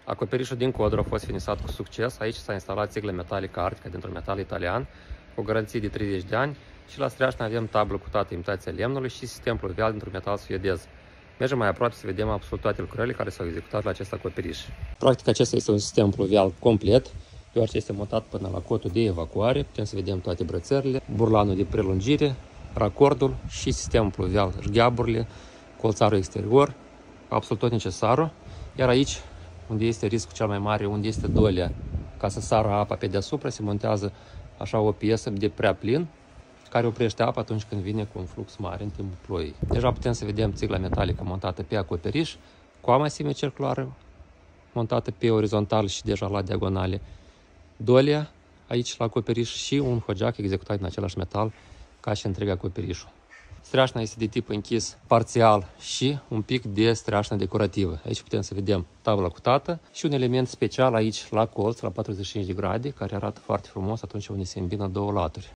Acoperișul din codru a fost finisat cu succes. Aici s-a instalat țiglă metalică Arctica dintr-un metal italian cu garanție de 30 de ani și la streașnă avem tablă cu toată imitația lemnului și sistem pluvial dintr-un metal suedez. Mergem mai aproape să vedem absolut toate lucrările care s-au executat la acest acoperiș. Practic acesta este un sistem pluvial complet, deoarece este montat până la cotul de evacuare. Putem să vedem toate brățările, burlanul de prelungire, racordul și sistemul pluvial, șgheaburile, colțarul exterior, absolut tot necesarul. Iar aici, unde este riscul cel mai mare, unde este dolea, ca să sară apa pe deasupra, se montează așa o piesă de prea plin, care oprește apa atunci când vine cu un flux mare în timpul ploii. Deja putem să vedem țigla metalică montată pe acoperiș, coama semicirculară montată pe orizontal și deja la diagonale, dolea aici la acoperiș și un hogeac executat din același metal ca și întreg acoperișul. Streașna este de tip închis parțial și un pic de streașnă decorativă. Aici putem să vedem tabla cu tată și un element special aici la colț, la 45 de grade, care arată foarte frumos atunci unde se îmbină două laturi.